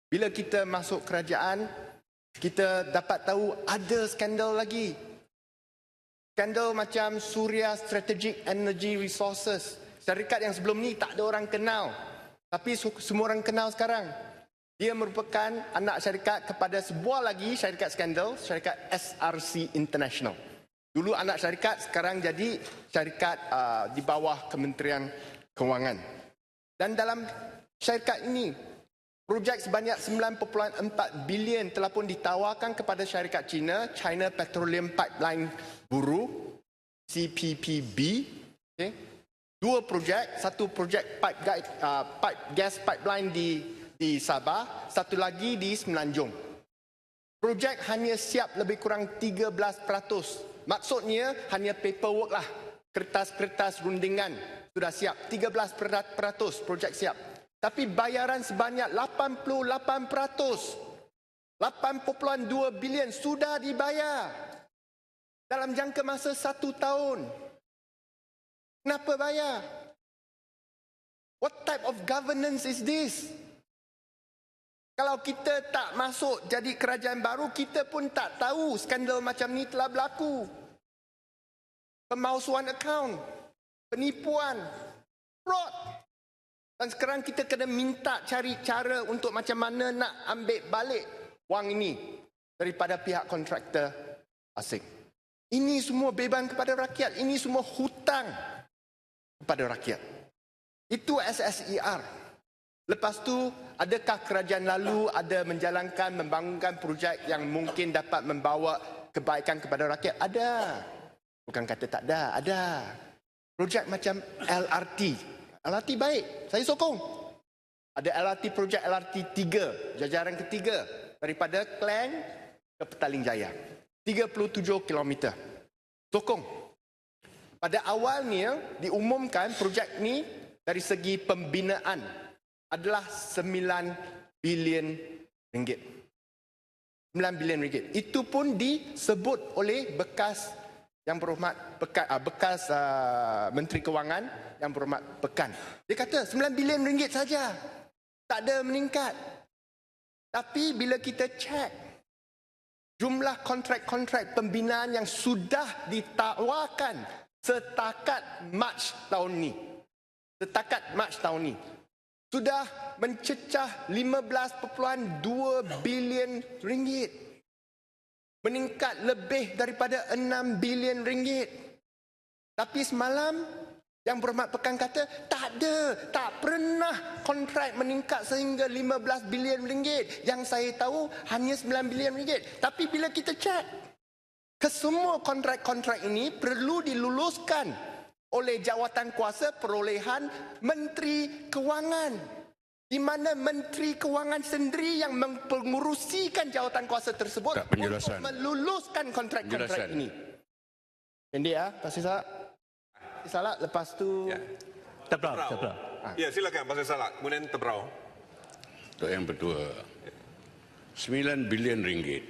Bila kita masuk kerajaan, kita dapat tahu ada skandal lagi. Skandal macam Suria Strategic Energy Resources. Syarikat yang sebelum ni tak ada orang kenal. Tapi semua orang kenal sekarang. Dia merupakan anak syarikat kepada sebuah lagi syarikat skandal, syarikat SRC International. Dulu anak syarikat, sekarang jadi syarikat di bawah Kementerian Kewangan. Dan dalam syarikat ini, projek sebanyak 9.4 bilion telah pun ditawarkan kepada syarikat China, China Petroleum Pipeline Bureau, CPPB. Okay. 2 projek, satu projek pipe gas pipeline di Sabah, satu lagi di Semenanjung. Projek hanya siap lebih kurang 13%. Maksudnya hanya paperwork lah. Kertas-kertas rundingan sudah siap. 13% projek siap. Tapi bayaran sebanyak 88%. 8.2 bilion sudah dibayar. Dalam jangka masa 1 tahun. Kenapa bayar? What type of governance is this? Kalau kita tak masuk jadi kerajaan baru, kita pun tak tahu skandal macam ni telah berlaku. Pemalsuan akaun, penipuan, fraud. Dan sekarang kita kena minta cari cara untuk macam mana nak ambil balik wang ini daripada pihak kontraktor asing. Ini semua beban kepada rakyat. Ini semua hutang kepada rakyat. Itu SSER. Lepas tu, adakah kerajaan lalu ada menjalankan, membangunkan projek yang mungkin dapat membawa kebaikan kepada rakyat? Ada. Bukan kata tak ada, ada. Projek macam LRT. LRT baik, saya sokong. Ada LRT, projek LRT 3, jajaran ketiga daripada Klang ke Petaling Jaya. 37 km. Sokong. Pada awalnya diumumkan projek ni dari segi pembinaan adalah 9 bilion ringgit. 9 bilion ringgit. Itu pun disebut oleh bekas yang berhormat bekas Menteri Kewangan yang berhormat Pekan. Dia kata 9 bilion ringgit saja. Tak ada meningkat. Tapi bila kita cek jumlah kontrak-kontrak pembinaan yang sudah ditawarkan setakat Mac tahun ni. Setakat Mac tahun ni. Sudah mencecah 15.2 bilion ringgit. Meningkat lebih daripada 6 bilion ringgit. Tapi semalam yang berhormat Pekan kata tak ada, tak pernah kontrak meningkat sehingga 15 bilion ringgit. Yang saya tahu hanya 9 bilion ringgit. Tapi bila kita cek, kesemua kontrak-kontrak ini perlu diluluskan oleh jawatan kuasa perolehan Menteri Kewangan, di mana Menteri Kewangan sendiri yang mengurusikan jawatan kuasa tersebut untuk meluluskan kontrak-kontrak ini. Pendek ya, Pasir Salak. Pasir Salak lepas tu Tebrau. Ya, silakan Pasir Salak. Kemudian Tebrau. Untuk yang berdua, 9 bilion ringgit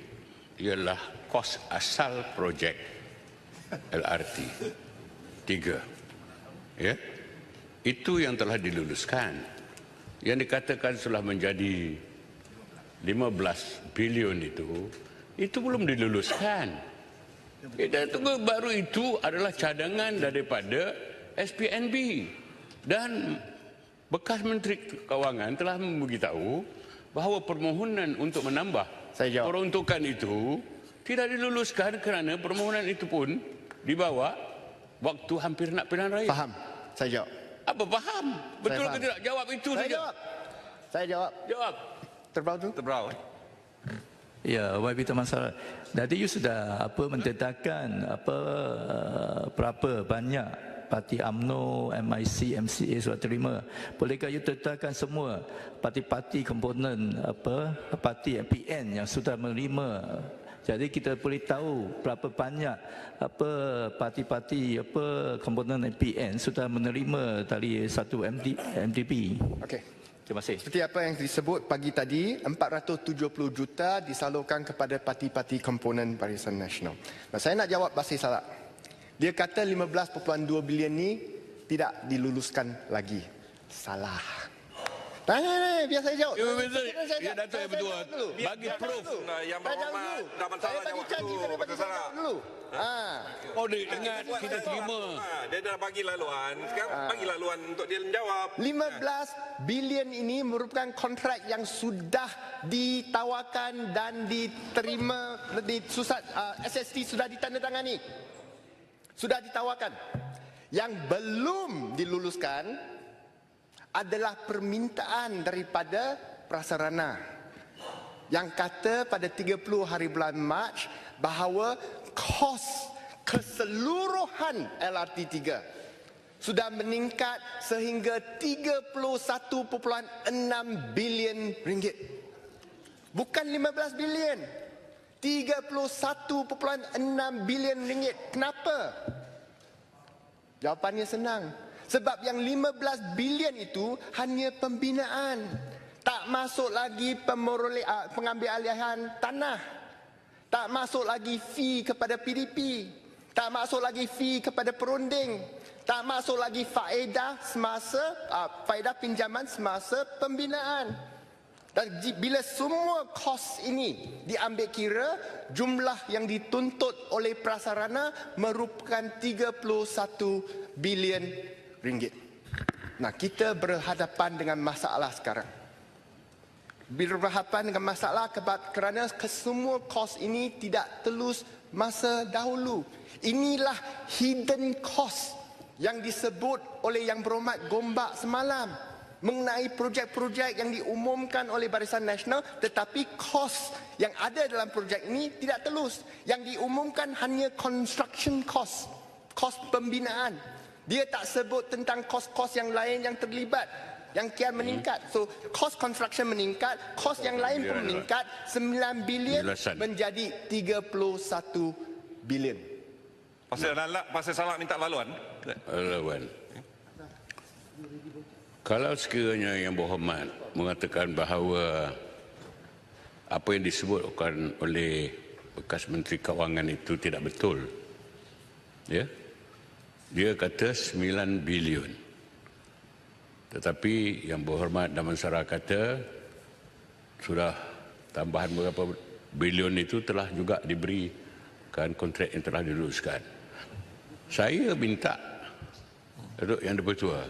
ialah kos asal projek LRT 3. Ya. Itu yang telah diluluskan. Yang dikatakan sudah menjadi 15 bilion itu belum diluluskan. Kita tunggu baru itu adalah cadangan daripada SPNB. Dan bekas Menteri Kewangan telah memberitahu bahawa permohonan untuk menambah peruntukan itu tidak diluluskan kerana permohonan itu pun dibawa waktu hampir nak pilihan raya. Faham. Saya jawab. Apa faham? Betul ke tidak? Jawab itu Saya saja. jawab. Saya jawab. Jawab. Tebrau tu. Tebrau. Ya, YB Taman Salak. Jadi you sudah mentetapkan berapa banyak parti UMNO, MIC, MCA sudah terima. Bolehkah you tetapkan semua parti-parti komponen parti PN yang sudah menerima? Jadi kita boleh tahu berapa banyak parti-parti komponen PN sudah menerima dari satu MDB. Okey. Terima kasih. Seperti apa yang disebut pagi tadi, 470 juta disalurkan kepada parti-parti komponen Barisan Nasional. Nah, saya nak jawab Pasir Salak. Dia kata 15.2 bilion ni tidak diluluskan lagi. Salah. Tanya, biar saya jawab. Ya, Datuk yang berdua. Bagi proof. Yang berhormat Daman Saya Sarah bagi jawab janji, dulu. saya bagi Pasal jawab Salak. dulu. Oh, dia ingat kita terima. Dia dah bagi laluan. Sekarang bagi laluan untuk dia menjawab. 15 bilion ini merupakan kontrak yang sudah ditawarkan dan diterima di SST sudah ditandatangani. Sudah ditawarkan. Yang belum diluluskan adalah permintaan daripada prasarana yang kata pada 30 hari bulan Mac bahawa kos keseluruhan LRT 3 sudah meningkat sehingga 31.6 bilion ringgit. Bukan 15 bilion. 31.6 bilion ringgit. Kenapa? Jawapannya senang. Sebab yang 15 bilion itu hanya pembinaan. Tak masuk lagi pengambil alihan tanah. Tak masuk lagi fee kepada PDP. Tak masuk lagi fee kepada perunding. Tak masuk lagi faedah pinjaman semasa pembinaan. Dan bila semua kos ini diambil kira, jumlah yang dituntut oleh prasarana merupakan 31 bilion ringgit. Nah, kita berhadapan dengan masalah sekarang. Berhadapan dengan masalah kerana kesemua kos ini tidak telus masa dahulu. Inilah hidden cost yang disebut oleh Yang Berhormat Gombak semalam mengenai projek-projek yang diumumkan oleh Barisan Nasional, tetapi kos yang ada dalam projek ini tidak telus. Yang diumumkan hanya construction cost, kos pembinaan. Dia tak sebut tentang kos-kos yang lain yang terlibat, yang kian meningkat. So, kos construction meningkat, kos yang lain pun meningkat, 9 bilion menjadi 31 bilion. Pasal Salak minta laluan. Laluan. Kalau sekiranya Yang Berhormat mengatakan bahawa apa yang disebutkan oleh bekas Menteri Kewangan itu tidak betul, ya, dia kata 9 bilion. Tetapi Yang Berhormat Damansara kata sudah tambahan beberapa bilion itu telah juga diberikan kontrak yang telah diluluskan. Saya minta Datuk Yang Dipertua,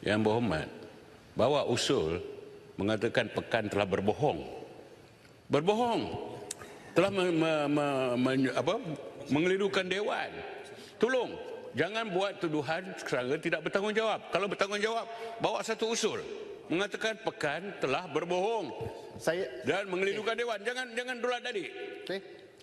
Yang Berhormat, bawa usul mengatakan Pekan telah berbohong. Berbohong. Telah mengelirukan Dewan. Tolong, jangan buat tuduhan serangga tidak bertanggungjawab. Kalau bertanggungjawab, bawa satu usul mengatakan Pekan telah berbohong dan mengelirukan Dewan. Jangan dulat tadi.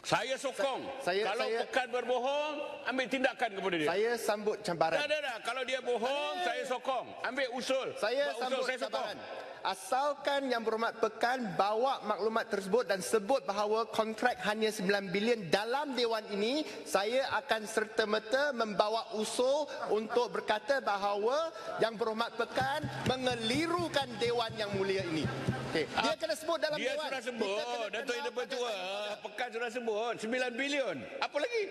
Saya sokong. Kalau Pekan berbohong, ambil tindakan kepada dia. Saya sambut cabaran. Dah. Kalau dia bohong, saya sokong. Ambil usul. Saya sambut cabaran. Asalkan Yang Berhormat Pekan bawa maklumat tersebut dan sebut bahawa kontrak hanya 9 bilion dalam Dewan ini, saya akan serta-merta membawa usul untuk berkata bahawa Yang Berhormat Pekan mengelirukan Dewan yang mulia ini. Okay. Dia kena sebut dalam dia Dewan. Dia sudah sebut. Datuk Yang Dipertua, Pekan sudah sebut 9 bilion. Apa lagi?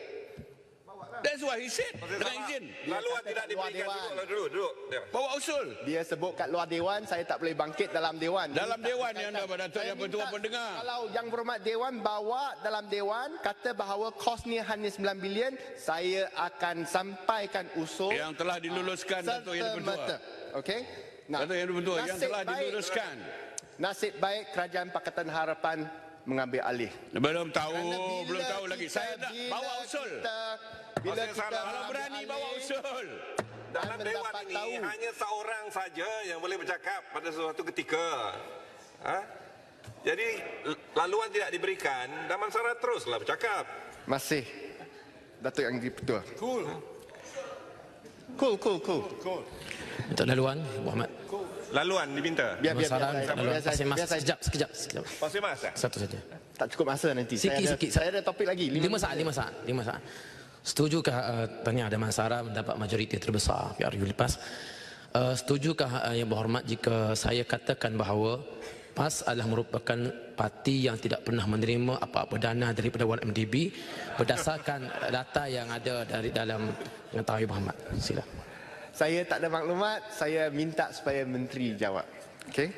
That's what he said. Dengan izin. Laluan tidak diberikan. Duduk. Bawa usul. Dia sebut kat luar Dewan, saya tak boleh bangkit dalam Dewan. Dalam Dewan yang anda Datuk Yang Bertua pun dengar. Kalau Yang Berhormat Dewan bawa dalam Dewan, kata bahawa kosnya hanya 9 bilion, saya akan sampaikan usul. Yang telah diluluskan Datuk Yang Dipertua. Okey. Nah, Datuk Yang Dipertua, yang telah diluluskan. Nasib baik Kerajaan Pakatan Harapan mengambil alih. Belum tahu lagi. Saya nak bawa usul. Bila kita kalau berani bawa usul. Dalam Dewan ini hanya seorang saja yang boleh bercakap pada suatu ketika. Jadi laluan tidak diberikan, Damansara teruslah bercakap. Masih Datuk Yang Dipertua. Cool. Untuk laluan, Muhammad. Laluan diminta. Biar Sekejap. Pasal Mas. Satu saja. Tak cukup masa nanti. Sikit. Saya ada topik lagi. 5 saat. Setujukah Tahniah Damansara mendapat majoriti terbesar PRU lepas? Setujukah Yang Berhormat jika saya katakan bahawa PAS adalah merupakan parti yang tidak pernah menerima apa-apa dana daripada MDB berdasarkan data yang ada dari dalam pengetahuan Berhormat? Sila. Saya tak ada maklumat, saya minta supaya menteri jawab. Okey.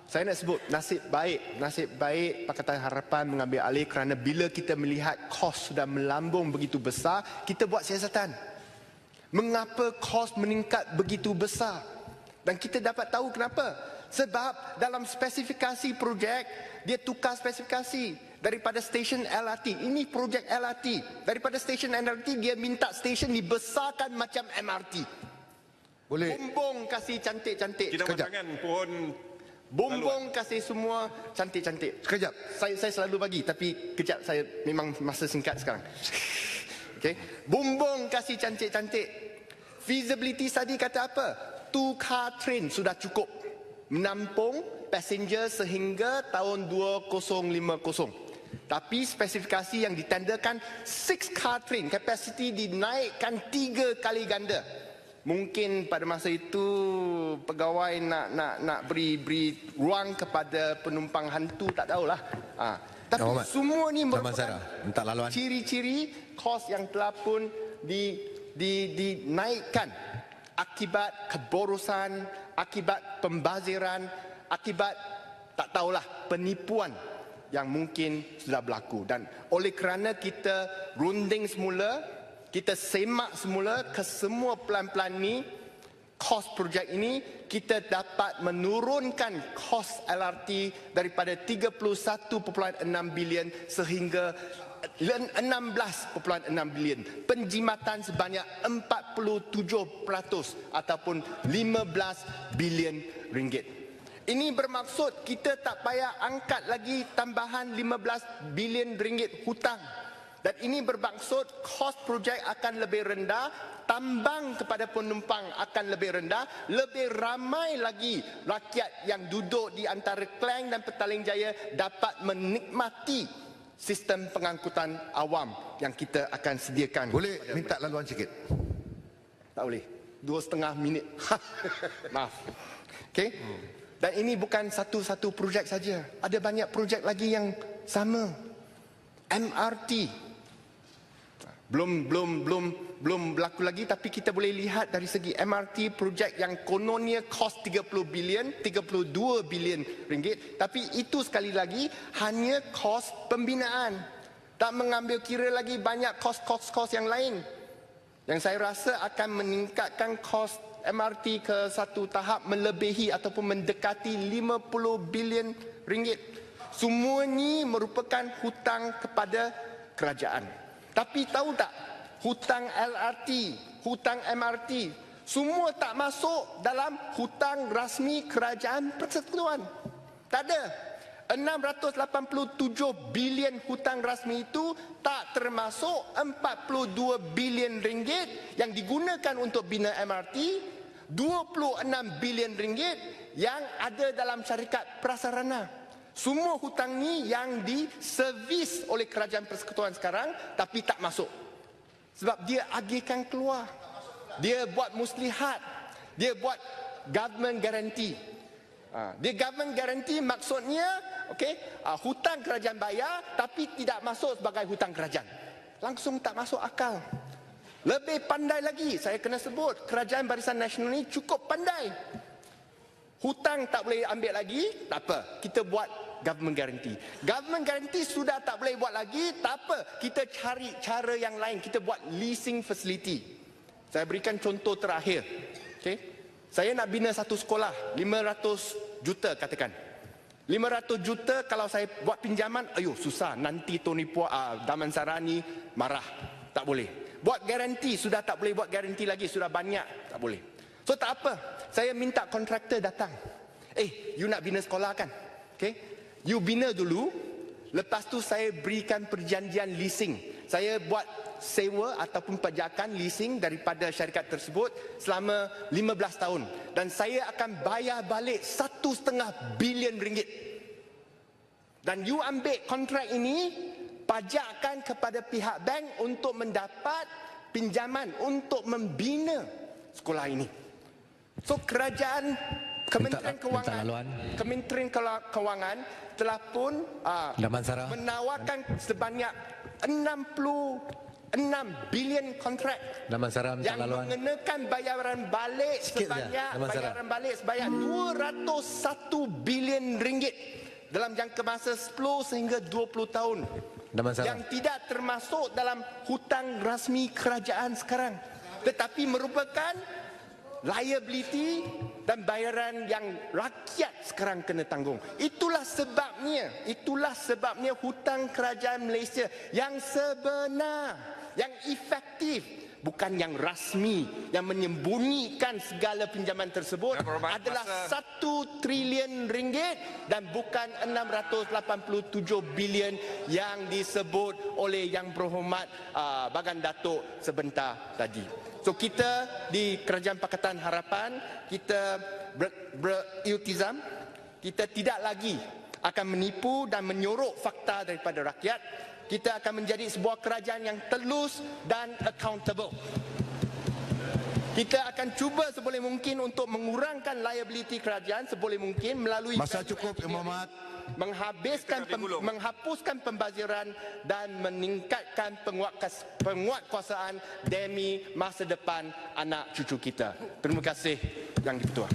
Saya nak sebut nasib baik Pakatan Harapan mengambil alih kerana bila kita melihat kos sudah melambung begitu besar, kita buat siasatan. Mengapa kos meningkat begitu besar? Dan kita dapat tahu kenapa. Sebab dalam spesifikasi projek, dia tukar spesifikasi daripada stesen LRT. Ini projek LRT. Daripada stesen LRT, dia minta stesen dibesarkan macam MRT. Boleh. Bumbung kasih cantik-cantik. Jangan pohon. Bumbung kasih semua cantik-cantik. Sekejap. Saya selalu bagi, tapi kejap, saya memang masa singkat sekarang. Okay. Bumbung kasih cantik-cantik. Feasibility study kata apa? 2 car train sudah cukup menampung passenger sehingga tahun 2050. Tapi spesifikasi yang ditenderkan 6 car train, kapasiti dinaikkan 3 kali ganda. Mungkin pada masa itu pegawai nak beri ruang kepada penumpang hantu, tak tahulah. Tapi Muhammad, semua ni Zaman merupakan Sarah, minta laluan. ciri-ciri kos yang telah pun dinaikkan akibat keborosan, akibat pembaziran, akibat tak tahulah penipuan yang mungkin sudah berlaku. Dan oleh kerana kita runding semula, kita semak semula ke semua pelan-pelan ni, kos projek ini, kita dapat menurunkan kos LRT daripada 31.6 bilion sehingga 16.6 bilion. Penjimatan sebanyak 47% ataupun 15 bilion ringgit. Ini bermaksud kita tak payah angkat lagi tambahan 15 bilion ringgit hutang. Dan ini bermaksud kos projek akan lebih rendah, tambang kepada penumpang akan lebih rendah, lebih ramai lagi rakyat yang duduk di antara Klang dan Petaling Jaya dapat menikmati sistem pengangkutan awam yang kita akan sediakan. Boleh minta laluan sikit? Tak boleh. 2,5 minit. Maaf. Okey. Dan ini bukan satu-satu projek saja. Ada banyak projek lagi yang sama. MRT belum berlaku lagi, tapi kita boleh lihat dari segi MRT projek yang kononnya kos 32 bilion ringgit, tapi itu sekali lagi hanya kos pembinaan, tak mengambil kira lagi banyak kos yang lain yang saya rasa akan meningkatkan kos MRT ke satu tahap melebihi ataupun mendekati 50 bilion ringgit. Semua ini merupakan hutang kepada kerajaan. Tapi tahu tak, hutang LRT, hutang MRT, semua tak masuk dalam hutang rasmi kerajaan persekutuan. Tak ada. 687 bilion hutang rasmi itu tak termasuk 42 bilion ringgit yang digunakan untuk bina MRT, 26 bilion ringgit yang ada dalam syarikat prasarana. Semua hutang ni yang diservis oleh kerajaan persekutuan sekarang tapi tak masuk. Sebab dia agihkan keluar. Dia buat muslihat. Dia buat government guarantee. Dia government guarantee maksudnya hutang kerajaan bayar tapi tidak masuk sebagai hutang kerajaan. Langsung tak masuk akal. Lebih pandai lagi, saya kena sebut, Kerajaan Barisan Nasional ni cukup pandai. Hutang tak boleh ambil lagi, tak apa, kita buat government guarantee. Government guarantee sudah tak boleh buat lagi, tak apa, kita cari cara yang lain, kita buat leasing facility. Saya berikan contoh terakhir. Saya nak bina satu sekolah, 500 juta katakan. 500 juta kalau saya buat pinjaman, susah, nanti Tony Damansara ni marah. Tak boleh. Buat garanti, sudah tak boleh buat garanti lagi, sudah banyak, tak boleh. So tak apa, saya minta kontraktor datang. You nak bina sekolah kan? You bina dulu, lepas tu saya berikan perjanjian leasing. Saya buat sewa ataupun pajakan leasing daripada syarikat tersebut selama 15 tahun. Dan saya akan bayar balik 1,5 bilion ringgit. Dan you ambil kontrak ini, pajakkan kepada pihak bank untuk mendapat pinjaman untuk membina sekolah ini. So kerajaan Kementerian Kewangan telah pun menawarkan sebanyak 60 6 bilion kontrak Damansara minta yang laluan. mengenakan bayaran balik Sikit je, sebanyak Damansara. sebanyak 201 bilion ringgit dalam jangka masa 10 sehingga 20 tahun. Damansara. Yang tidak termasuk dalam hutang rasmi kerajaan sekarang, tetapi merupakan liability dan bayaran yang rakyat sekarang kena tanggung. Itulah sebabnya hutang kerajaan Malaysia yang sebenar, yang efektif, bukan yang rasmi, yang menyembunyikan segala pinjaman tersebut Yang berhormat, adalah masa- 1 trilion ringgit dan bukan 687 bilion yang disebut oleh Yang Berhormat Bagan Datuk sebentar tadi. So kita di Kerajaan Pakatan Harapan, kita beriltizam, kita tidak lagi akan menipu dan menyorok fakta daripada rakyat. Kita akan menjadi sebuah kerajaan yang telus dan accountable. Kita akan cuba seboleh mungkin untuk mengurangkan liability kerajaan seboleh mungkin melalui Masa cukup, Yang Berhormat. menghapuskan pembaziran dan meningkatkan penguatkuasaan demi masa depan anak cucu kita. Terima kasih Yang di-Ketua.